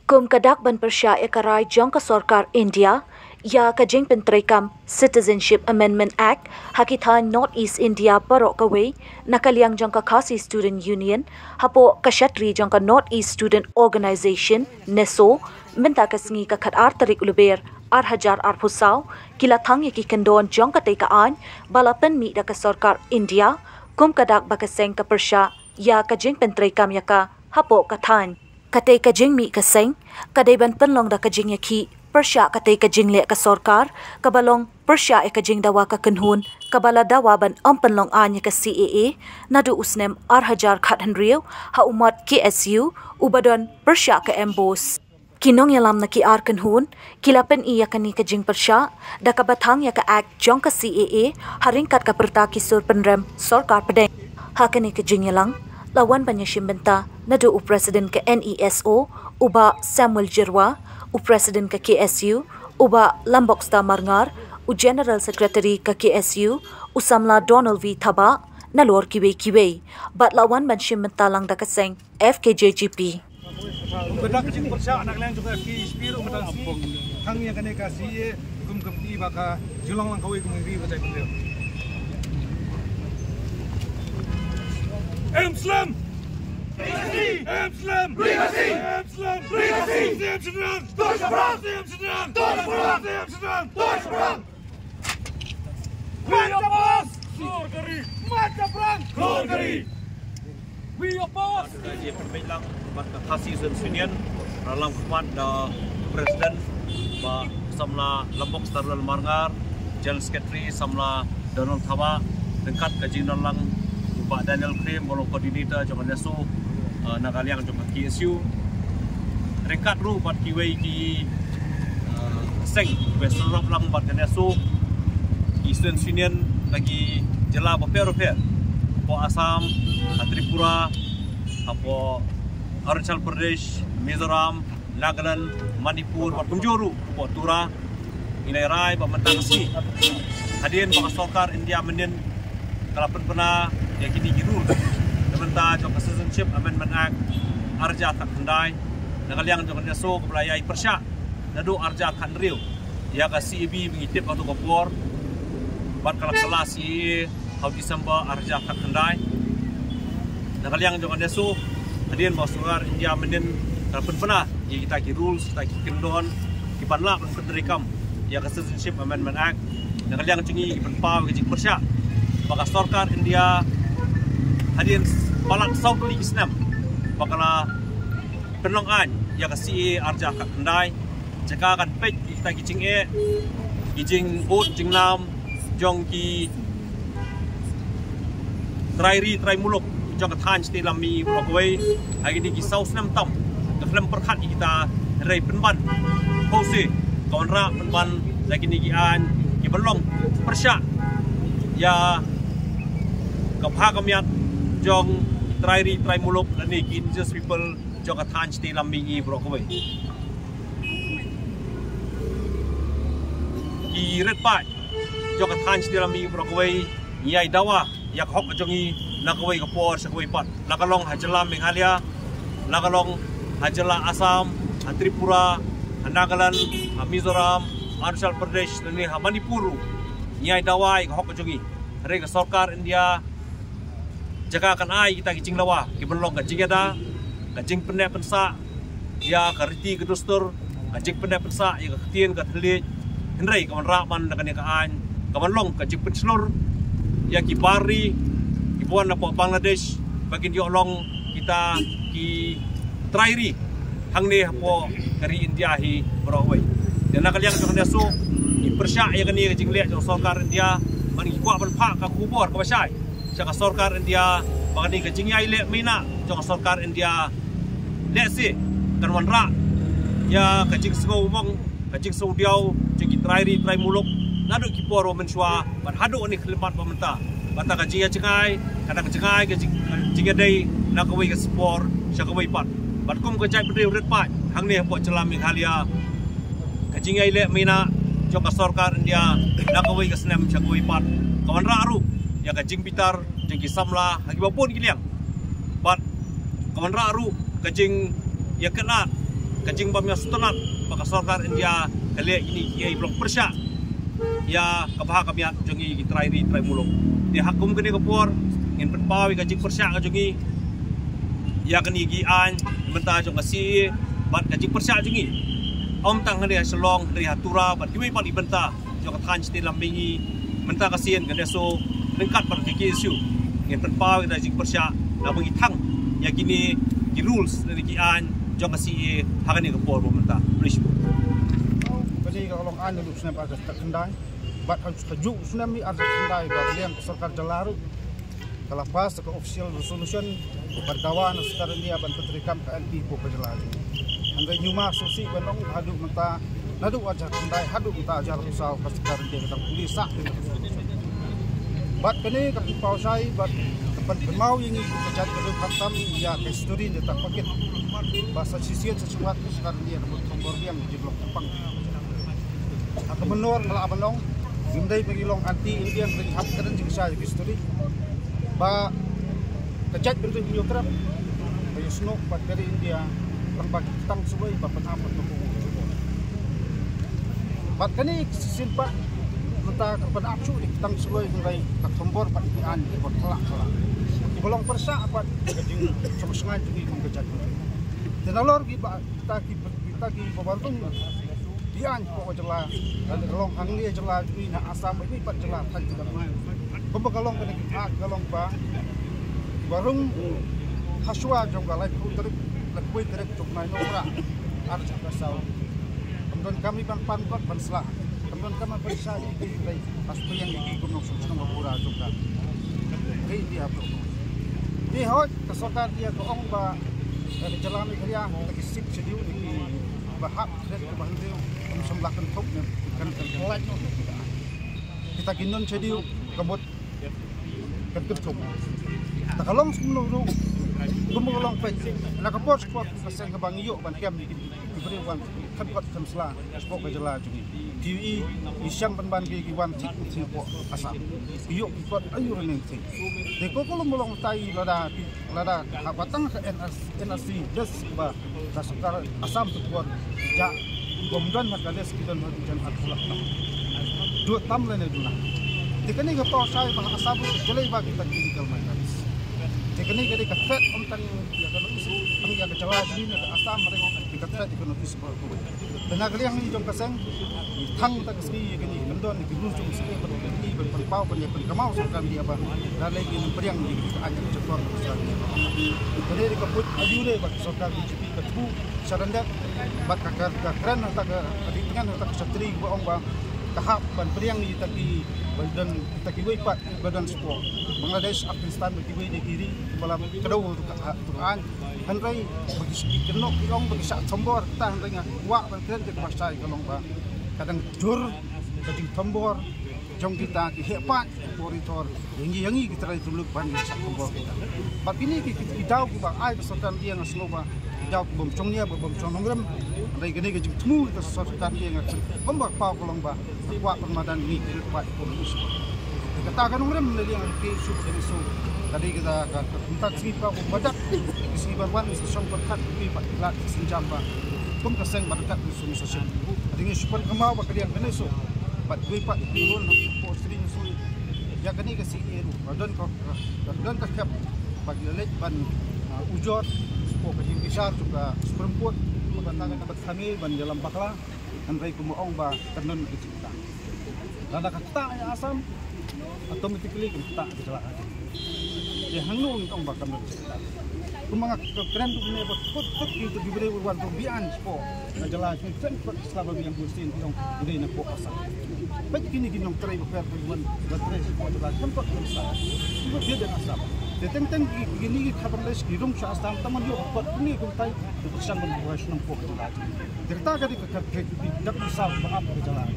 Kum kadak ban persya ekarai jong ka sarkar India ya kajing pentrikam Citizenship Amendment Act hakitan North East India parok kaway nakaliang jong ka Khasi Student Union hapo kashatri jong ka North East Student Organization NESO minta kasingi ka khatar tarik uluber arhajar arpusaw kilathang yaki kendon jong ka teikaan balapan mi da ka sarkar India kum kadak bakaseng ka persya ya kajing pentrikam yaka hapo kathan Katay kajing mi kaseng, kaday ban penlong da kajing yaki, persya katay kajing le ka sorkar, kabalong persya e kajing dawa ka kenhun, kabala dawa ban penlong anya ka CAA, nadu usnem arhajar khathan riu, ha umat KSU, ubadon persya ka embos. Kinong yalam na ki ar kenhun, kilapen iya kani kajing persya, da kabatang ya ka act jong ka CAA, haringkat ka perta kisur penrem sorkar pedeng. Ha kani kajing yalang, lawan banyashim benta nadu Presiden ke NESO uba Samuel Jirwa, Presiden ke KSU uba Lambok Sta Marngar, General Secretary ke KSU usamla Donald V Thaba nalor kiwe bat lawan banyashim benta lang da kaseng FKJGP. Bedak kecil persya anak lain juga ki spiru medang si hang yang kene kasih kum kemti baka julang lang kawai kumiri baca beliau. Amslam! Amslam! Amslam! Siap sedang! Siap sedang! Siap sedang! We oppose! Mata perang! Keluar dari! We oppose! Dia pembilang Bakal Khasi Student Union dalam khidmat Presiden samla Lambok Sta Marngar, General Secretary samla Donald Thaba dekat kajian lang Pak Daniel Krim, Bolong Koordinator Jangan Nesu, Nagaliang Jangan KSU. Rekat ru bat kiwei ki seng beserap lang bat Nesu. Eastern Union lagi jela beper-beper. Po Assam, Tripura, po Arunachal Pradesh, Mizoram, Nagaland, Manipur, bat Tunjuru, po Tura, Inai Rai, bat Mentangsi. Hadirin baka sarkar India menin kalau pernah yang kini girul sementara jok Citizenship Amendment Act arja tak kendai nakaliang jok neso kebelayai persya nadu arja kan riu ya ka CEB mengitip atau kopor bat kalak kelas hau Desember arja tak kendai nakaliang jok neso hadian bawa surar India menen kalau pernah ya kita girul kita kendon kipanla penderikam ya ka Citizenship Amendment Act nakaliang cengi penpa gejik persya baka sarkar India hadirin balak saudari Islam bakala penlongan ya ka CA arja ka kendai jaka kan pej kita gijing gijing ut jingnam jong ki trai muluk jong ka than sti lami brokwe agi di sau snam tam ka film perkhat kita rei penban pose konra penban lagi ni an ki belong persya ya kaphakamyat jong trai muluk dan ni just people jong athan sti lambi brokwe ki red pa jong athan sti lambi brokwe yai dawa yak hok jongi nakwe kapor sakwe pat lakalong hajala Meghalaya lakalong hajala Assam Tripura Nagaland Mizoram Arunachal Pradesh dan ni Manipur yai dawa yak hok jongi rega sarkar India jaga akan ai kita gijing lawa kibelong gajing ada gajing pendek pensa ya kariti kedustur gajing pendek pensa ya ketien katli hendrai kawan raman dengan yang kaan kawan long gajing penselur ya kibari kibuan napo Bangladesh bagi dia long kita ki trairi hang ni hapo dari India hi berawai dan nakaliang jangan so persya ya kani gajing lek sarkar India man kuat berpak ka kubur ka basai jaka sarkar India bagani ka jingyai le mina jaka sarkar India le si kan wanra ya ka jing sgo mong ka jing saudiau jing trai muluk nadu ki poro menswa ban hadu ni khilmat pamenta bata ka jingya cengai kada ka cengai ka jingya dei na ka wei ka spor syaka wei pat bat kum ka jai bedre ret pat hang ni po celam Meghalaya ka jingyai le mina jaka sarkar India na ka wei ka snem syaka wei pat kawan ra aru ya ka jing pitar jing ki samla hagi bapun kiliang bat kawan raru kajing ya kenat kajing bamya sutanat baka sarkar India kali ini ia blok persya ya kabah kami jongi trai mulung di hakum kini kapur ingin berpawi kajing persya kajongi ya kini gian benta jong kasi bat kajing persya jongi om tang hari selong dari hatura bat kiwi pali benta jong kan siti lambingi benta kasian kan so lengkat bar kiki isu ingin berpawi kajing persya na bagi tang ya kini di rules dari gian jong kasi hakan ni kapur benta please Kani kalau anda lu senam ada terkendai, bat harus kejuk senam ni ada terkendai dari yang sarkar jalaru. Kalau pas ke official resolution berkawan sekarang ni aban petrikam ke NP po kejelas. Anda nyuma susi benong hadu menta nadu ajar terkendai hadu menta ajar usau ke sekarang dia ketang polis sak. Bat kani ke pausai bat tempat bermau yang ini kejadian kedua katam ya history dia tak paket bahasa sisian sesuatu sekarang dia nombor tombor yang di blok Jepang. Aku menor malah abanong, gimdai pagilong anti Indian bagi hap kanan jika saya history. Ba kejat bentuk video kerap, bagi snow bat dari India, orang bagi tang sulai bapak apa tu. Bat kani simpat kita kapan apsu di tang sulai mulai tak tombor bat ikan ikut kelak. Di bolong persa apa jadi sama sengaja jadi mengkejat. Tenalor kita babantung. Dian pokok jelas, ada galong hangli jelas, ini nak asam ini pat jelas tak jelas. Kau galong kena kita galong ba, barung haswa jom galai puteri, lekui terek jom naik nora, ada cakap sah. Kemudian kami pan kot panslah, kemudian kami bersah di dari aspek yang di gunung Sumatera Pura juga. Hei dia bro, di hot kesokan dia keong ba, dari jalan kerja lagi sip sediu di bahap dari kebahan dia. Sembelah kentuk kan kelak kita kinon jadi kebut kentuk tak kalong semua gumulong pe nak kapot sport pasang ke bang iyo ban kem diberi wan kan kot semsla sport ke jela juga TV isyang ban gi wan tik po asam iyo kot ayu ning tik de ko mulong tai lada batang ke NRC des ba dasar asam tu buat ja Gomdan makales kita nak jangan atulak tam. 2 tam lain itu lah. Dikini kapau saya bang asabu boleh bagi kita clinical maintenance. Dikini jadi kafet tentang ya kalau isi kami yang kecewa ini ke asam mereka dikafet ekonomis seperti itu. Dan agak yang ini jom keseng tang tak sekali kini kendon di gunung jom sekali berarti berpau banyak berkamau sekarang dia apa dan lagi yang periang di kita ajar cepat besar. Jadi dikaput ayune bagi sekarang GP ketemu saranda bat keren atau ketinggian atau kesatri bohong bang tahap ban periang di taki badan taki wipat badan sport Bangladesh Afghanistan bagi di kiri malam kedua tuan henry bagi segi kenok ilong bagi sak tombor kita henry wak ban keren ke pasai kalong bang kadang jur jadi tombor jong kita hebat monitor yangi kita itu lu ban sak tombor kita bat ini kita bang ai besotan dia ngasloba jauh bom congnya bom cong nonggram, ada gini gini temu itu sesuatu dia nggak membak pau kolong bah, kuat permadan ini kuat ekonomis. Kita akan nonggram dari yang kesu kesu. Tadi kita akan minta cerita badak, isi barwan isi songkat di pak lat senjam bah, pun keseng badak di sini sosial. Ada yang super kemau bak dia kena so, pak gue pak turun post ini so, ya gini kesih itu, dan kakap bagi lek ban ujot. Kajing kisar juga perempuan pertentangan dapat hamil ban dalam bakla andai kumaong ba tenon kita lada kata ya asam automatically kita kecelakaan ya hanung tong bakam kita kumanga keren tu ne bot kot itu diberi wan tu bian spo najala kita kot selama yang busin tong ide na po asam baik kini ginong try per wan baterai spo jala tempat kita itu dia dan asam Tentang gini kabar les kirung sa asam taman yo pat ni kung tay duksan ng buwas ng po lagi. Dirta ka di ka dak sa ba apa jalan.